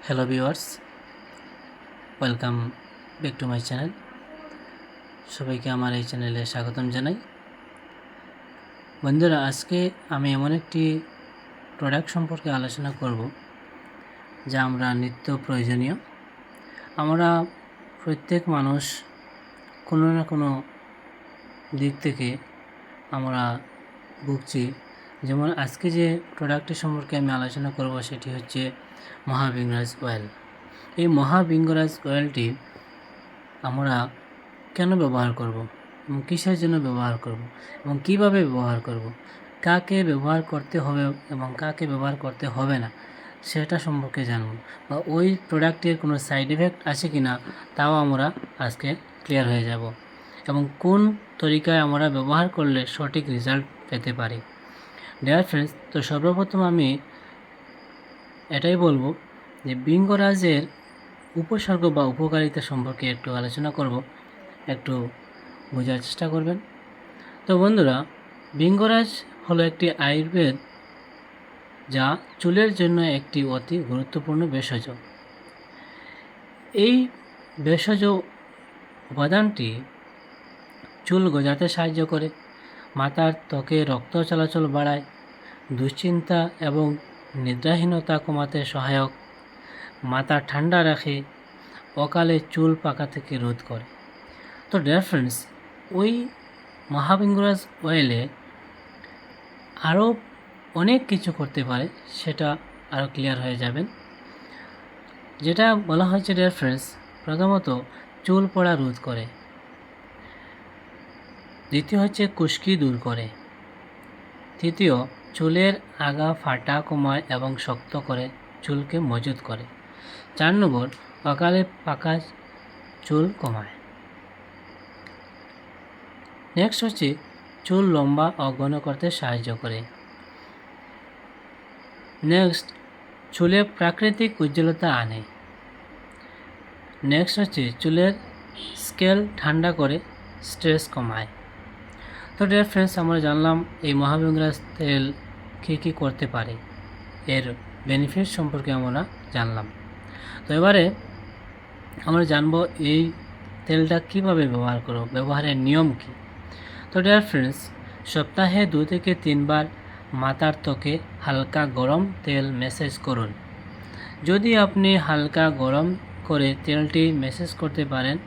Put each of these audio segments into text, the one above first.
Hello viewers, welcome back to my channel. সবাইকে আমার এই চ্যানেলে স্বাগতম জানাই। বন্ধুরা, আজকে আমি এমন একটি প্রোডাক্ট সম্পর্কে আলোচনা করব যা আমরা নিত্য প্রয়োজনীয়। আমরা প্রত্যেক মানুষ কোনো না কোনো দিক থেকে আমরা ভুগছি। যেমন আজকে যে প্রোডাক্টটি সম্পর্কে আমি আলোচনা করব সেটি হচ্ছে মহাবিঙ্গরাজ অয়েল। এই মহাবিঙ্গরাজ অয়েলটি আমরা কেন ব্যবহার করব এবং কিসের জন্য ব্যবহার করব এবং কিভাবে ব্যবহার করব, কাকে ব্যবহার করতে হবে এবং কাকে ব্যবহার করতে হবে না সেটা সম্পর্কে জানব, বা ওই প্রোডাক্টের কোনো সাইড এফেক্ট আছে কি না তাও আমরা আজকে ক্লিয়ার হয়ে যাব, এবং কোন তরিকায় আমরা ব্যবহার করলে সঠিক রেজাল্ট পেতে পারি। ডিয়ার ফ্রেন্ডস, তো সর্বপ্রথম আমি এটাই বলবো যে বিঙ্গরাজের উপসর্গ বা উপকারিতা সম্পর্কে একটু আলোচনা করব, একটু বোঝার চেষ্টা করবেন। তো বন্ধুরা, বিঙ্গরাজ হলো একটি আয়ুর্বেদ যা চুলের জন্য একটি অতি গুরুত্বপূর্ণ ভেষজ। এই ভেষজ উপাদানটি চুল গজাতে সাহায্য করে, মাথার ত্বকে রক্ত চলাচল বাড়ায়, দুশ্চিন্তা এবং নিদ্রাহীনতা কমাতে সহায়ক, মাথা ঠান্ডা রাখে, অকালে চুল পাকা থেকে রোধ করে। তো ডিয়ার ফ্রেন্ডস, ওই মহাবিঙ্গরাজ অয়েলে আরও অনেক কিছু করতে পারে, সেটা আরও ক্লিয়ার হয়ে যাবেন। যেটা বলা হয়েছে ডিয়ার ফ্রেন্ডস, প্রথমত চুল পড়া রোধ করে, দ্বিতীয় হচ্ছে খুশকি দূর করে, তৃতীয় চুলের আগা ফাটা কমায় এবং শক্ত করে চুলকে মজবুত করে, 4 নম্বর অকালে পাকা চুল কমায়। নেক্সট হচ্ছে চুল লম্বা ও ঘন করতে সাহায্য করে। নেক্সট চুলে প্রাকৃতিক উজ্জ্বলতা আনে। নেক্সট হচ্ছে চুলের স্কেল ঠান্ডা করে স্ট্রেস কমায়। তো ডিয়ার ফ্রেন্ডস, আমরা জানলাম এই মহাবিঙ্গরাজ তেল কী করতে পারে, এর বেনিফিট সম্পর্কে আমরা জানলাম। তো এবারে আমরা জানবো এই তেলটা কিভাবে ব্যবহার করব, ব্যবহারের নিয়ম কী। তো ডিয়ার ফ্রেন্ডস, সপ্তাহে 2 থেকে 3 বার মাথার ত্বকে হালকা গরম তেল ম্যাসেজ করুন। যদি আপনি হালকা গরম করে তেলটি ম্যাসেজ করতে পারেন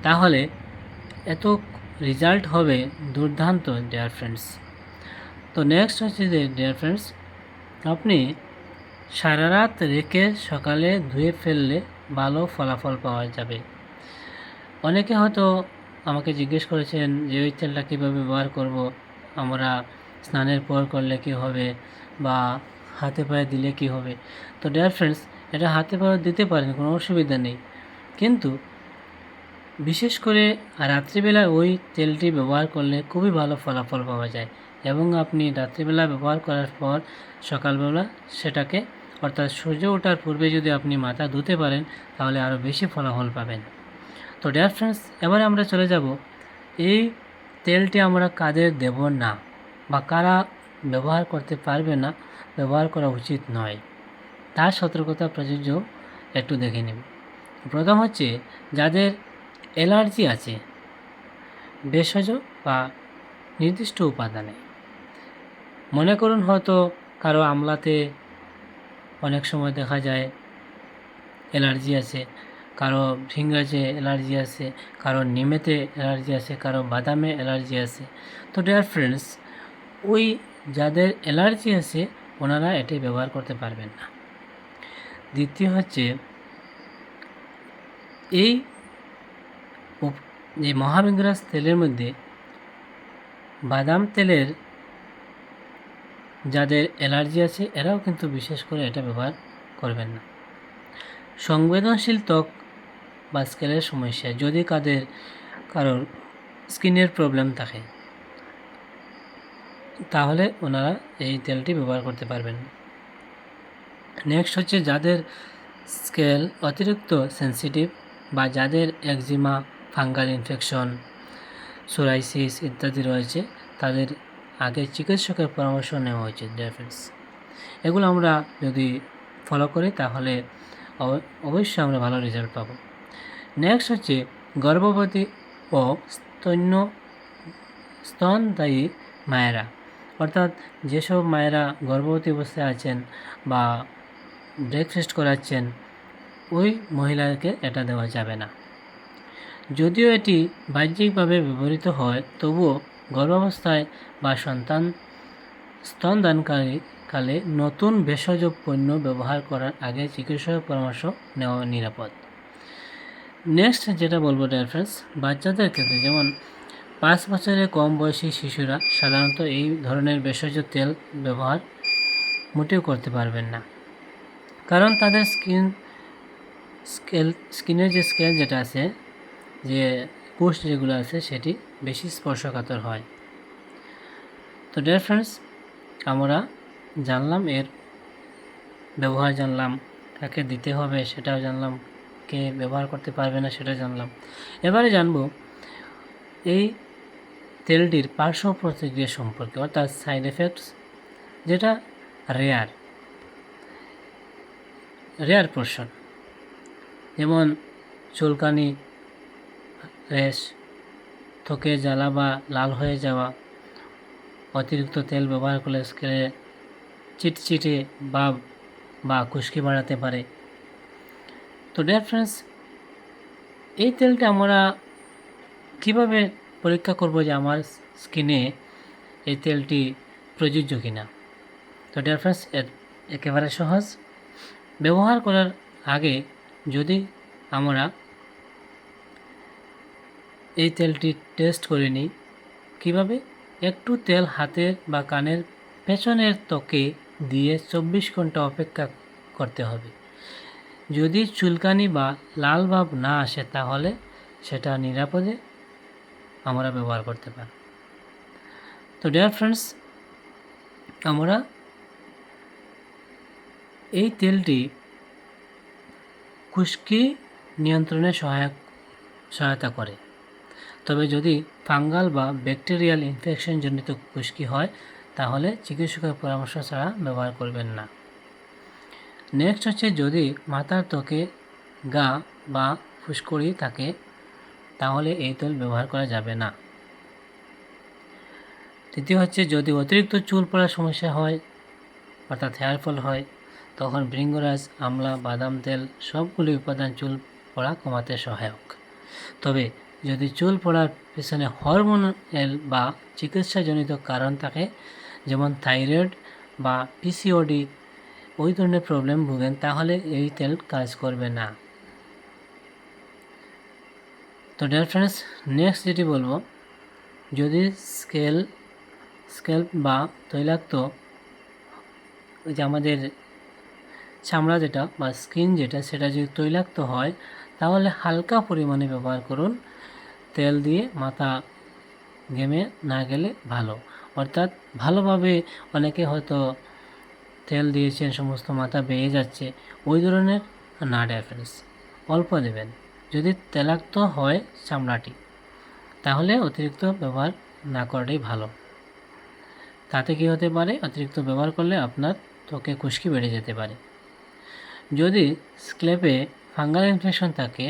তাহলে এত রেজাল্ট হবে দুর্দান্ত ডিয়ার ফ্রেন্ডস। তো নেক্সট হচ্ছে যে ডিয়ার ফ্রেন্ডস, আপনি সারা রাত রেখে সকালে ধুয়ে ফেললে ভালো ফলাফল পাওয়া যাবে। অনেকে হয়তো আমাকে জিজ্ঞেস করেছেন যে ওই তেলটা কীভাবে ব্যবহার করব, আমরা স্নানের পর করলে কি হবে বা হাতে পায়ে দিলে কি হবে। তো ডিয়ার ফ্রেন্ডস, এটা হাতে পায়ে দিতে পারেন, কোনো অসুবিধা নেই, কিন্তু বিশেষ করে রাত্রিবেলা ওই তেলটি ব্যবহার করলে খুবই ভালো ফলাফল পাওয়া যায়, এবং আপনি রাত্রিবেলা ব্যবহার করার পর সকালবেলা সেটাকে, অর্থাৎ সূর্য ওঠার পূর্বে যদি আপনি মাথা ধুতে পারেন তাহলে আরও বেশি ফলাফল পাবেন। তো ডিয়ার ফ্রেন্ডস, এবারে আমরা চলে যাব এই তেলটি আমরা কাদের দেব না বা কারা ব্যবহার করতে পারবে না, ব্যবহার করা উচিত নয়, তার সতর্কতা প্রযোজ্য একটু দেখে নেব। প্রথম হচ্ছে যাদের অ্যালার্জি আছে ভেষজ বা নির্দিষ্ট উপাদানে। মনে করুন হয়তো কারো আমলাতে অনেক সময় দেখা যায় অ্যালার্জি আছে, কারো ভিঙ্গাজে অ্যালার্জি আছে, কারো নিমেতে অ্যালার্জি আছে, কারো বাদামে অ্যালার্জি আছে। তো ডিয়ার ফ্রেন্ডস, ওই যাদের অ্যালার্জি আছে ওনারা এটি ব্যবহার করতে পারবেন না। দ্বিতীয় হচ্ছে এই যে মহাবিঙ্গরাজ তেলের মধ্যে বাদাম তেলের যাদের অ্যালার্জি আছে এরাও কিন্তু বিশেষ করে এটা ব্যবহার করবেন না। সংবেদনশীল ত্বক বা স্কেলের সমস্যা, যদি কারোর স্কিনের প্রবলেম থাকে তাহলে ওনারা এই তেলটি ব্যবহার করতে পারবেন না। নেক্সট হচ্ছে যাদের স্কেল অতিরিক্ত সেন্সিটিভ বা যাদের একজিমা, ফাঙ্গাল ইনফেকশন, সোরাইসিস ইত্যাদি রয়েছে, তাদের আগে চিকিৎসকের পরামর্শ নেওয়া উচিত ডিয়ার ফ্রেন্ডস। এগুলো আমরা যদি ফলো করি তাহলে অবশ্যই আমরা ভালো রেজাল্ট পাবো। নেক্সট হচ্ছে গর্ভবতী ও স্তনদায়ী মায়েরা, অর্থাৎ যেসব মায়েরা গর্ভবতী অবস্থায় আছেন বা ব্রেকফাস্ট করাচ্ছেন ওই মহিলাকে এটা দেওয়া যাবে না। যদিও এটি বাহ্যিকভাবে ব্যবহৃত হয়, তবুও গর্ভাবস্থায় বা স্তনদানকালে নতুন ভেষজ পণ্য ব্যবহার করার আগে চিকিৎসকের পরামর্শ নেওয়া নিরাপদ। নেক্সট যেটা বলবো ডিয়ার ফ্রেন্ডস, বাচ্চাদের ক্ষেত্রে যেমন 5 বছরের কম বয়সী শিশুরা সাধারণত এই ধরনের ভেষজ তেল ব্যবহার মোটেও করতে পারবেন না, কারণ তাদের স্কিনের যে স্কেল যেটা আছে, যে কোষ যেগুলো আছে সেটি বেশি স্পর্শকাতর হয়। তো ডিয়ার ফ্রেন্ডস, আমরা জানলাম এর ব্যবহার, জানলাম কাকে দিতে হবে সেটাও জানলাম, কে ব্যবহার করতে পারবে না সেটা জানলাম। এবারে জানব এই তেলটির পার্শ্ব প্রতিক্রিয়া সম্পর্কে, অর্থাৎ সাইড এফেক্টস, যেটা রেয়ার পোর্শন, যেমন চুলকানি, র্যাশ, ত্বকে জ্বালা বা লাল হয়ে যাওয়া, অতিরিক্ত তেল ব্যবহার করলে স্কেলে চিটচিটে ভাব বা খুশকি বাড়াতে পারে। তো ডিয়ার ফ্রেন্ডস, এই তেলটা আমরা কিভাবে পরীক্ষা করব যে আমার স্কিনে এই তেলটি প্রযোজ্য কিনা? তো ডিয়ার ফ্রেন্ডস, একেবারে সহজ। ব্যবহার করার আগে যদি আমরা এই তেলটি টেস্ট করে নিই, কীভাবে? একটু তেল হাতের বা কানের পেছনের ত্বকে দিয়ে 24 ঘন্টা অপেক্ষা করতে হবে। যদি চুলকানি বা লাল ভাব না আসে তাহলে সেটা নিরাপদে আমরা ব্যবহার করতে পারি। তো ডিয়ার ফ্রেন্ডস, আমরা এই তেলটি খুশকি নিয়ন্ত্রণে সহায়তা করে, তবে যদি ফাঙ্গাল বা ব্যাকটেরিয়াল ইনফেকশনজনিত খুশকি হয় তাহলে চিকিৎসকের পরামর্শ ছাড়া ব্যবহার করবেন না। নেক্সট হচ্ছে, যদি মাথার ত্বকে গা বা ফুসকুড়ি থাকে তাহলে এই তেল ব্যবহার করা যাবে না। তৃতীয় হচ্ছে, যদি অতিরিক্ত চুল পড়ার সমস্যা হয়, অর্থাৎ হেয়ার ফল হয়, তখন ভৃঙ্গরাজ, আমলা, বাদাম তেল সবগুলি উপাদান চুল পড়া কমাতে সহায়ক। তবে যদি চুল পড়ার পেছনে হরমোনাল বা চিকিৎসাজনিত কারণ থাকে, যেমন থাইরয়েড বা পিসিওডি, ওই ধরনের প্রবলেম ভোগেন, তাহলে এই তেল কাজ করবে না। তো ডিয়ার ফ্রেন্ডস, নেক্সট যেটি বলবো, যদি স্কেল্প বা তৈলাক্ত, ওই যে আমাদের চামড়া যেটা বা স্কিন যেটা, সেটা যদি তৈলাক্ত হয় তাহলে হালকা পরিমাণে ব্যবহার করুন। তেল দিয়ে মাথা ঘেমে না গেলে ভালো, অর্থাৎ ভালোভাবে অনেকে হয়তো তেল দিয়েছেন সমস্ত মাথা বেয়ে যাচ্ছে, ওই ধরনের না ডিয়ার ফ্রেন্ডস, অল্প দেবেন। যদি তৈলাক্ত হয় চামড়াটি তাহলে অতিরিক্ত ব্যবহার না করাটাই ভালো। তাতে কী হতে পারে, অতিরিক্ত ব্যবহার করলে আপনার ত্বকে খুশকি বেড়ে যেতে পারে। যদি স্ক্যাল্পে ফাঙ্গাল ইনফেকশন থাকে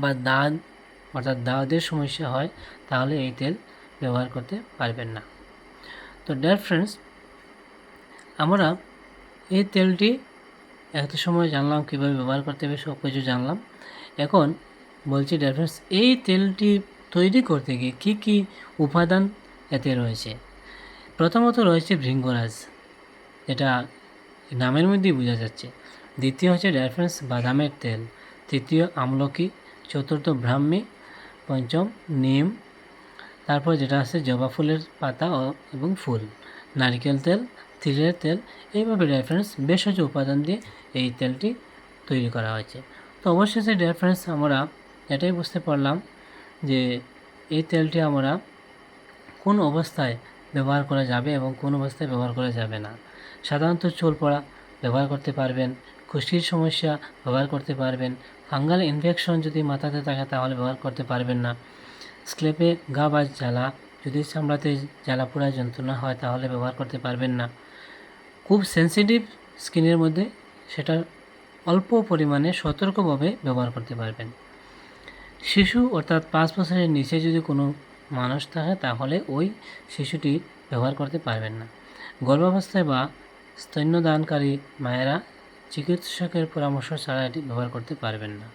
বা দাগ, অর্থাৎ দাগের সমস্যা হয়, তাহলে এই তেল ব্যবহার করতে পারবেন না। তো ডিয়ার ফ্রেন্ডস, আমরা এই তেলটি এত সময় জানলাম কীভাবে ব্যবহার করতে হবে, সব কিছু জানলাম। এখন বলছি ডিয়ার ফ্রেন্ডস, এই তেলটি তৈরি করতে গিয়ে কী কী উপাদান এতে রয়েছে। প্রথমত রয়েছে ভৃঙ্গরাজ, এটা নামের মধ্যেই বোঝা যাচ্ছে। দ্বিতীয় হচ্ছে ডিয়ার ফ্রেন্ডস বাদামের তেল, তৃতীয় আমলকি, চতুর্থ ব্রাহ্মী, পঞ্চম নিম, তারপর যেটা আছে জবা ফুলের পাতা এবং ফুল, নারকেল তেল, তিলের তেল। এইভাবে ডিয়ার ফ্রেন্ডস ভেষজ উপাদান দিয়ে এই তেলটি তৈরি করা হয়েছে। তো অবশেষে ডিয়ার ফ্রেন্ডস, আমরা এটাই বুঝতে পারলাম যে এই তেলটি আমরা কোন অবস্থায় ব্যবহার করা যাবে এবং কোন অবস্থায় ব্যবহার করা যাবে না। সাধারণত চুল পড়া ব্যবহার করতে পারবেন, খুশকির সমস্যা ব্যবহার করতে পারবেন, ফাঙ্গাল ইনফেকশন যদি মাথাতে থাকে তাহলে ব্যবহার করতে পারবেন না, স্ক্যাল্পে গা বা জ্বালা, যদি চামড়াতে জ্বালা পোড়া যন্ত্রণা হয় তাহলে ব্যবহার করতে পারবেন না, খুব সেন্সিটিভ স্কিনের মধ্যে সেটা অল্প পরিমাণে সতর্কভাবে ব্যবহার করতে পারবেন। শিশু অর্থাৎ 5 বছরের নিচে যদি কোনো মানুষ থাকে তাহলে ওই শিশুটি ব্যবহার করতে পারবেন না। গর্ভাবস্থায় বা স্তন্যদানকারী মায়েরা চিকিৎসকের পরামর্শ ছাড়া এটি ব্যবহার করতে পারবেন না।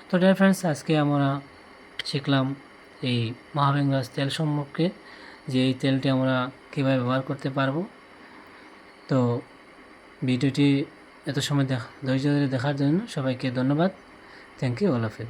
তো ডিয়ার ফ্রেন্ডস, আজকে আমরা শিখলাম এই মহাবীঙ্গাস তেল সম্পর্কে, যে এই তেলটি আমরা কীভাবে ব্যবহার করতে পারবো। তো ভিডিওটি এত সময় ধৈর্য ধরে দেখার জন্য সবাইকে ধন্যবাদ। Thank you all of you.